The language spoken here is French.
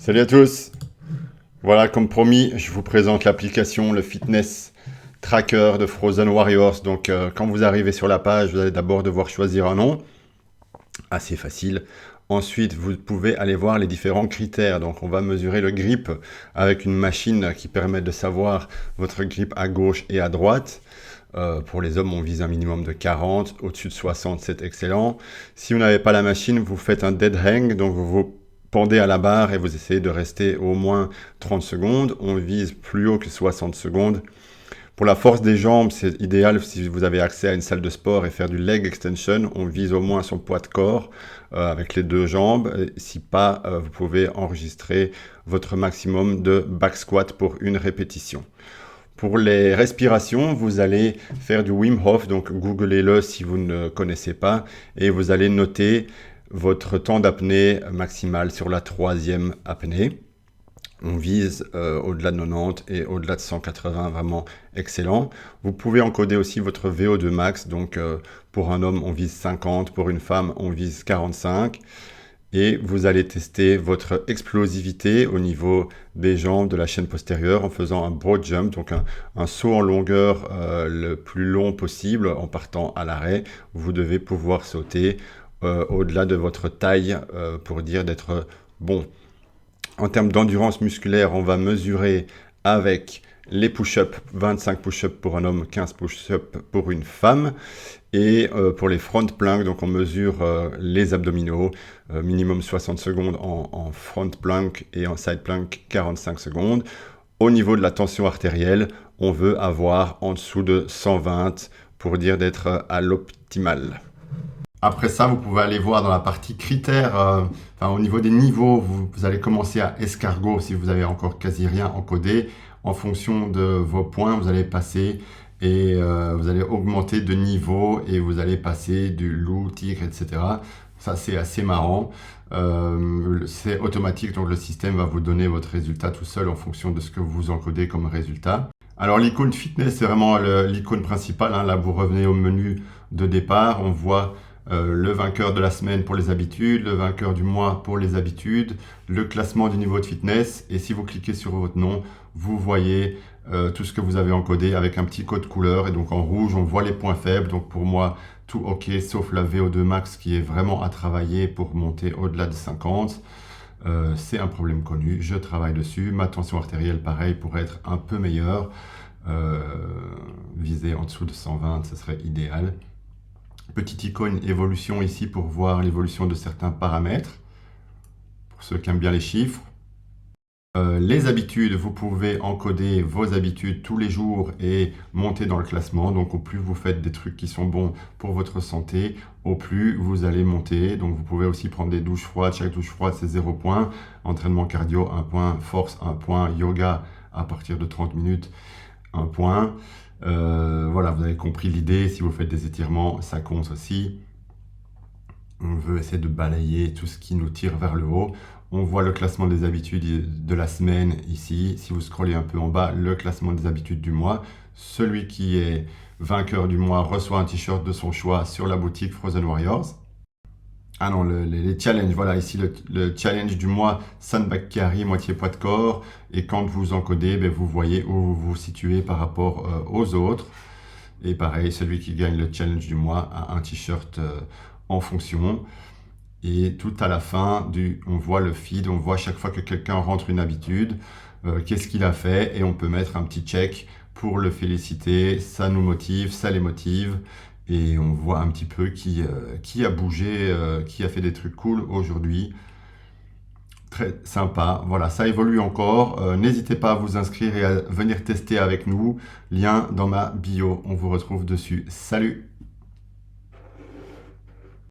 Salut à tous. Voilà, comme promis, je vous présente l'application, le fitness tracker de Frozen Warriors. Donc, quand vous arrivez sur la page, vous allez d'abord devoir choisir un nom, assez facile. Ensuite, vous pouvez aller voir les différents critères. Donc, on va mesurer le grip avec une machine qui permet de savoir votre grip à gauche et à droite. Pour les hommes, on vise un minimum de 40. Au-dessus de 60, c'est excellent. Si vous n'avez pas la machine, vous faites un dead hang. Donc, vous pendez à la barre et vous essayez de rester au moins 30 secondes. On vise plus haut que 60 secondes. Pour la force des jambes, c'est idéal si vous avez accès à une salle de sport et faire du leg extension. On vise au moins son poids de corps avec les deux jambes. Et si pas, vous pouvez enregistrer votre maximum de back squat pour une répétition. Pour les respirations, vous allez faire du Wim Hof, donc googlez-le si vous ne connaissez pas, et vous allez noter votre temps d'apnée maximal sur la troisième apnée. On vise au-delà de 90 et au-delà de 180, vraiment excellent. Vous pouvez encoder aussi votre VO2 max, donc pour un homme on vise 50, pour une femme on vise 45. Et vous allez tester votre explosivité au niveau des jambes de la chaîne postérieure en faisant un broad jump, donc un saut en longueur le plus long possible en partant à l'arrêt. Vous devez pouvoir sauter au-delà de votre taille pour dire d'être bon. En termes d'endurance musculaire, on va mesurer avec les push-ups, 25 push-ups pour un homme, 15 push-ups pour une femme. Et pour les front planks, donc on mesure les abdominaux, minimum 60 secondes en front plank et en side plank 45 secondes. Au niveau de la tension artérielle, on veut avoir en dessous de 120 pour dire d'être à l'optimal. Après ça, vous pouvez aller voir dans la partie critères, au niveau des niveaux, vous allez commencer à escargot si vous avez encore quasi rien encodé. En fonction de vos points, vous allez passer et vous allez augmenter de niveau et vous allez passer du loup, tigre, etc. Ça, c'est assez marrant. C'est automatique, donc le système va vous donner votre résultat tout seul en fonction de ce que vous encodez comme résultat. Alors l'icône fitness, c'est vraiment l'icône principale. Là, vous revenez au menu de départ. On voit le vainqueur de la semaine pour les habitudes, le vainqueur du mois pour les habitudes, le classement du niveau de fitness. Et si vous cliquez sur votre nom, vous voyez tout ce que vous avez encodé avec un petit code couleur. Et donc en rouge, on voit les points faibles. Donc pour moi, tout OK, sauf la VO2 max qui est vraiment à travailler pour monter au-delà de 50. C'est un problème connu, je travaille dessus. Ma tension artérielle, pareil, pourrait être un peu meilleure. Viser en dessous de 120, ce serait idéal. Petite icône évolution ici pour voir l'évolution de certains paramètres, pour ceux qui aiment bien les chiffres. Les habitudes, vous pouvez encoder vos habitudes tous les jours et monter dans le classement. Donc au plus vous faites des trucs qui sont bons pour votre santé, au plus vous allez monter. Donc vous pouvez aussi prendre des douches froides. Chaque douche froide, c'est 0 point. Entraînement cardio, 1 point. Force, 1 point. Yoga, à partir de 30 minutes, 1 point. Voilà, vous avez compris l'idée. Si vous faites des étirements, ça compte aussi. On veut essayer de balayer tout ce qui nous tire vers le haut. On voit le classement des habitudes de la semaine ici. Si vous scrollez un peu en bas, le classement des habitudes du mois. Celui qui est vainqueur du mois reçoit un t-shirt de son choix sur la boutique Frozen Warriors. Ah non, les challenges, voilà, ici le challenge du mois, sandbag carry, moitié poids de corps. Et quand vous encodez, vous voyez où vous vous situez par rapport aux autres. Et pareil, celui qui gagne le challenge du mois a un t-shirt en fonction. Et tout à la fin, on voit le feed, on voit chaque fois que quelqu'un rentre une habitude, qu'est-ce qu'il a fait, et on peut mettre un petit check pour le féliciter, ça nous motive, ça les motive, et on voit un petit peu qui a bougé, qui a fait des trucs cool aujourd'hui. Très sympa, voilà, ça évolue encore. N'hésitez pas à vous inscrire et à venir tester avec nous. Lien dans ma bio, on vous retrouve dessus. Salut!